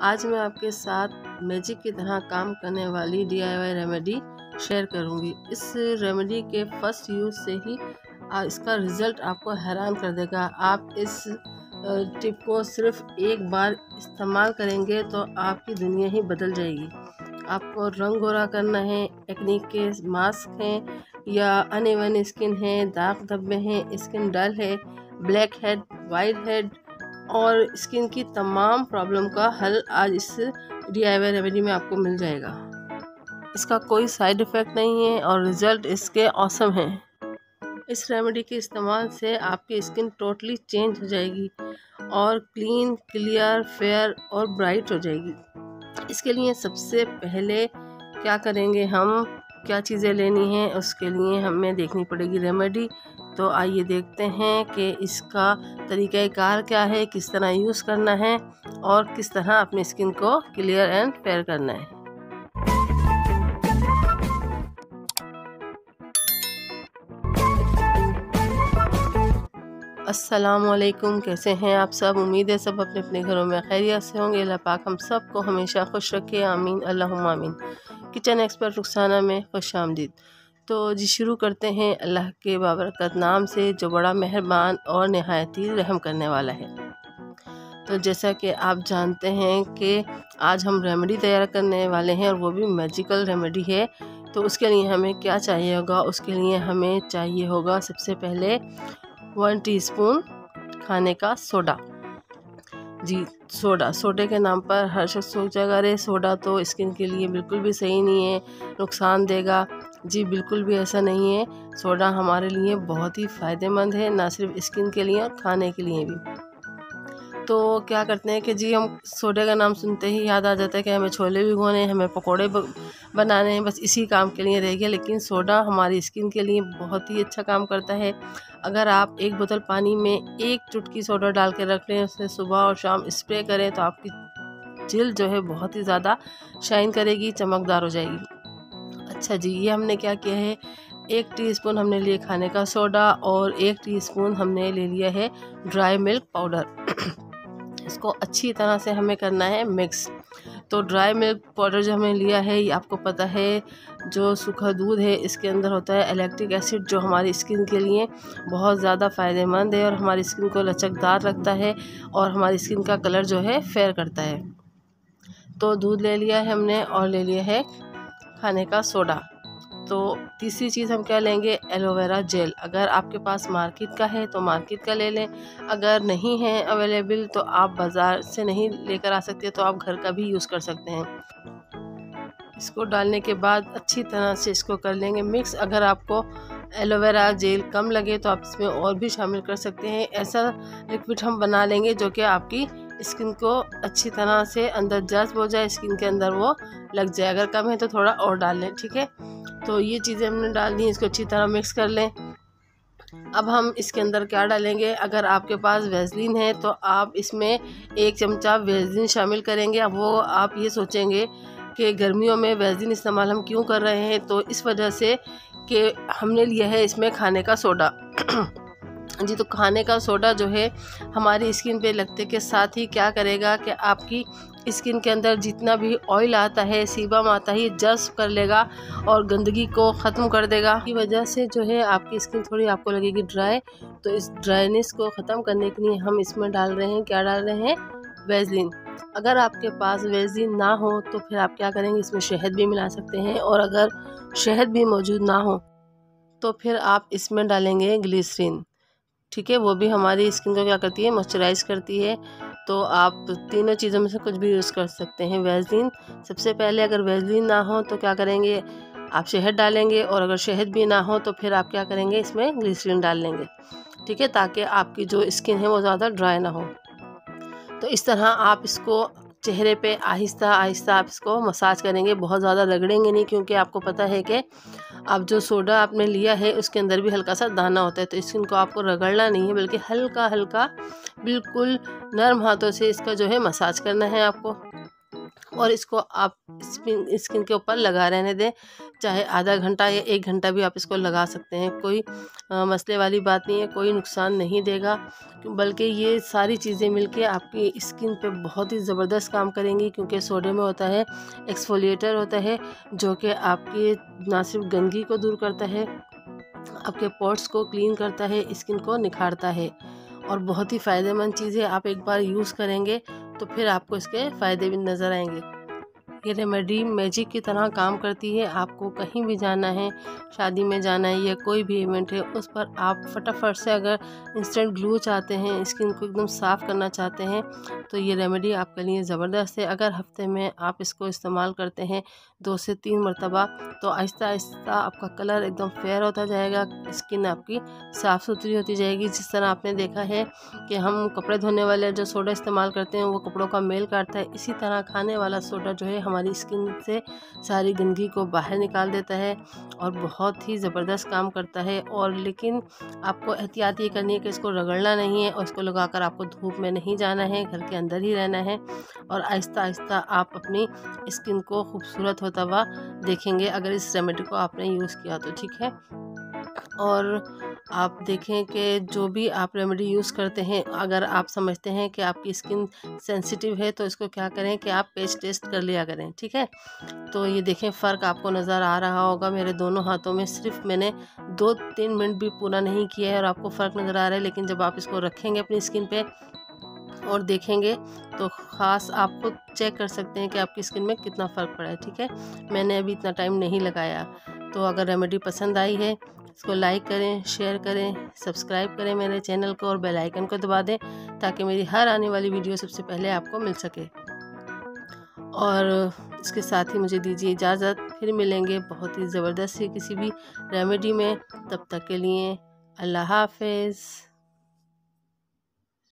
आज मैं आपके साथ मैजिक की तरह काम करने वाली DIY रेमेडी शेयर करूंगी। इस रेमेडी के फर्स्ट यूज़ से ही इसका रिज़ल्ट आपको हैरान कर देगा। आप इस टिप को सिर्फ एक बार इस्तेमाल करेंगे तो आपकी दुनिया ही बदल जाएगी। आपको रंग गोरा करना है, एक्ने के मास्क हैं या अनइवन स्किन है, दाग धब्बे हैं, स्किन डल है, ब्लैक हेड, वाइट हेड और स्किन की तमाम प्रॉब्लम का हल आज इस DIY रेमेडी में आपको मिल जाएगा। इसका कोई साइड इफ़ेक्ट नहीं है और रिज़ल्ट इसके ऑसम हैं। इस रेमेडी के इस्तेमाल से आपकी स्किन टोटली चेंज हो जाएगी और क्लीन, क्लियर, फेयर और ब्राइट हो जाएगी। इसके लिए सबसे पहले क्या करेंगे, हम क्या चीज़ें लेनी हैं उसके लिए हमें देखनी पड़ेगी रेमेडी। तो आइए देखते हैं कि इसका तरीक़ाकार क्या है, किस तरह यूज़ करना है और किस तरह अपनी स्किन को क्लियर एंड फेयर करना है। अस्सलामुअलैकुम, कैसे हैं आप सब? उम्मीद है सब अपने अपने घरों में खैरियत से होंगे। अल्लाह पाक हम सब को हमेशा खुश रखे, आमीन अल्लाहुम्मा आमीन। किचन एक्सपर्ट रुखसाना में खुश आमदीद। तो जी शुरू करते हैं अल्लाह के बाबरकत नाम से, जो बड़ा मेहरबान और नहायत ही रहम करने वाला है। तो जैसा कि आप जानते हैं कि आज हम रेमेडी तैयार करने वाले हैं और वो भी मैजिकल रेमेडी है। तो उसके लिए हमें क्या चाहिए होगा, उसके लिए हमें चाहिए होगा सबसे पहले 1 टीस्पून खाने का सोडा। जी सोडे के नाम पर हर शख्स सोचा करे सोडा तो स्किन के लिए बिल्कुल भी सही नहीं है, नुकसान देगा। जी बिल्कुल भी ऐसा नहीं है। सोडा हमारे लिए बहुत ही फ़ायदेमंद है, ना सिर्फ स्किन के लिए और खाने के लिए भी। तो क्या करते हैं कि जी हम सोडे का नाम सुनते ही याद आ जाता है कि हमें छोले भिगोने, हमें पकोड़े बनाने हैं, बस इसी काम के लिए रह गया। लेकिन सोडा हमारी स्किन के लिए बहुत ही अच्छा काम करता है। अगर आप एक बोतल पानी में 1 चुटकी सोडा डाल के रख लें, उसे सुबह और शाम स्प्रे करें तो आपकी जिल्द जो है बहुत ही ज़्यादा शाइन करेगी, चमकदार हो जाएगी। अच्छा जी, ये हमने क्या किया है, 1 टीस्पून हमने लिए खाने का सोडा और 1 टीस्पून हमने ले लिया है ड्राई मिल्क पाउडर। इसको अच्छी तरह से हमें करना है मिक्स। तो ड्राई मिल्क पाउडर जो हमने लिया है, ये आपको पता है जो सूखा दूध है इसके अंदर होता है इलेक्ट्रिक एसिड, जो हमारी स्किन के लिए बहुत ज़्यादा फ़ायदेमंद है और हमारी स्किन को लचकदार रखता है और हमारी स्किन का कलर जो है फेयर करता है। तो दूध ले लिया है हमने और ले लिया है खाने का सोडा। तो तीसरी चीज़ हम क्या लेंगे, एलोवेरा जेल। अगर आपके पास मार्केट का है तो मार्केट का ले लें, अगर नहीं है अवेलेबल तो आप बाज़ार से नहीं लेकर आ सकते तो आप घर का भी यूज़ कर सकते हैं। इसको डालने के बाद अच्छी तरह से इसको कर लेंगे मिक्स। अगर आपको एलोवेरा जेल कम लगे तो आप इसमें और भी शामिल कर सकते हैं। ऐसा लिक्विड हम बना लेंगे जो कि आपकी स्किन को अच्छी तरह से अंदर जज्ब हो जाए, स्किन के अंदर वो लग जाए। अगर कम है तो थोड़ा और डाल लें, ठीक है। तो ये चीज़ें हमने डाल दी, इसको अच्छी तरह मिक्स कर लें। अब हम इसके अंदर क्या डालेंगे, अगर आपके पास वैसलीन है तो आप इसमें 1 चमचा वैसलीन शामिल करेंगे। अब वो आप ये सोचेंगे कि गर्मियों में वैसलीन इस्तेमाल हम क्यों कर रहे हैं, तो इस वजह से कि हमने लिया है इसमें खाने का सोडा। जी तो खाने का सोडा जो है हमारी स्किन पे लगते के साथ ही क्या करेगा कि आपकी स्किन के अंदर जितना भी ऑयल आता है, सीबम आता है, जज्ब कर लेगा और गंदगी को ख़त्म कर देगा। की वजह से जो है आपकी स्किन थोड़ी आपको लगेगी ड्राई। तो इस ड्राइनेस को ख़त्म करने के लिए हम इसमें डाल रहे हैं, क्या डाल रहे हैं, वैसलीन। अगर आपके पास वैसलीन ना हो तो फिर आप क्या करेंगे, इसमें शहद भी मिला सकते हैं। और अगर शहद भी मौजूद ना हो तो फिर आप इसमें डालेंगे ग्लिसरीन, ठीक है। वो भी हमारी स्किन को क्या करती है, मॉइस्चराइज़ करती है। तो आप तीनों चीज़ों में से कुछ भी यूज़ कर सकते हैं। वैसलीन सबसे पहले, अगर वैसलीन ना हो तो क्या करेंगे, आप शहद डालेंगे और अगर शहद भी ना हो तो फिर आप क्या करेंगे, इसमें ग्लिसरीन डाल लेंगे, ठीक है, ताकि आपकी जो स्किन है वो ज़्यादा ड्राई ना हो। तो इस तरह आप इसको चेहरे पे आहिस्ता आहिस्ता आप इसको मसाज करेंगे, बहुत ज़्यादा रगड़ेंगे नहीं, क्योंकि आपको पता है कि अब जो सोडा आपने लिया है उसके अंदर भी हल्का सा दाना होता है। तो स्किन को आपको रगड़ना नहीं है, बल्कि हल्का हल्का बिल्कुल नरम हाथों से इसका जो है मसाज करना है आपको। और इसको आप स्किन के ऊपर लगा रहने दें, चाहे आधा घंटा या 1 घंटा भी आप इसको लगा सकते हैं। कोई मसले वाली बात नहीं है, कोई नुकसान नहीं देगा, बल्कि ये सारी चीज़ें मिलके आपकी स्किन पे बहुत ही ज़बरदस्त काम करेंगी, क्योंकि सोडे में होता है एक्सफोलिएटर होता है, जो कि आपकी ना सिर्फ गंदगी को दूर करता है, आपके पोर्स को क्लीन करता है, स्किन को निखारता है और बहुत ही फ़ायदेमंद चीज़ है। आप एक बार यूज़ करेंगे तो फिर आपको इसके फ़ायदे भी नज़र आएंगे। ये रेमेडी मैजिक की तरह काम करती है। आपको कहीं भी जाना है, शादी में जाना है या कोई भी इवेंट है, उस पर आप फटाफट से अगर इंस्टेंट ग्लो चाहते हैं, स्किन को एकदम साफ़ करना चाहते हैं, तो ये रेमेडी आपके लिए ज़बरदस्त है। अगर हफ्ते में आप इसको इस्तेमाल करते हैं 2 से 3 मरतबा, तो आहिस्ता आहिस्ता आपका कलर एकदम फेयर होता जाएगा, स्किन आपकी साफ़ सुथरी होती जाएगी। जिस तरह आपने देखा है कि हम कपड़े धोने वाले जो सोडा इस्तेमाल करते हैं वो कपड़ों का मेल काटता है, इसी तरह खाने वाला सोडा जो है हमारी स्किन से सारी गंदगी को बाहर निकाल देता है और बहुत ही ज़बरदस्त काम करता है। और लेकिन आपको एहतियात ये करनी है कि इसको रगड़ना नहीं है और इसको लगाकर आपको धूप में नहीं जाना है, घर के अंदर ही रहना है और आहिस्ता आहिस्ता आप अपनी स्किन को खूबसूरत होता हुआ देखेंगे अगर इस रेमेडी को आपने यूज़ किया तो, ठीक है। और आप देखें कि जो भी आप रेमेडी यूज़ करते हैं, अगर आप समझते हैं कि आपकी स्किन सेंसिटिव है तो इसको क्या करें कि आप पेच टेस्ट कर लिया करें, ठीक है। तो ये देखें फ़र्क आपको नज़र आ रहा होगा मेरे दोनों हाथों में, सिर्फ मैंने 2-3 मिनट भी पूरा नहीं किया है और आपको फ़र्क नज़र आ रहा है। लेकिन जब आप इसको रखेंगे अपनी स्किन पे और देखेंगे तो ख़ास आप खुद चेक कर सकते हैं कि आपकी स्किन में कितना फ़र्क पड़ा है, ठीक है। मैंने अभी इतना टाइम नहीं लगाया। तो अगर रेमेडी पसंद आई है, इसको लाइक करें, शेयर करें, सब्सक्राइब करें मेरे चैनल को और बेल आइकन को दबा दें, ताकि मेरी हर आने वाली वीडियो सबसे पहले आपको मिल सके। और इसके साथ ही मुझे दीजिए इजाज़त, फिर मिलेंगे बहुत ही ज़बरदस्त सी किसी भी रेमेडी में। तब तक के लिए अल्लाह हाफ़िज़।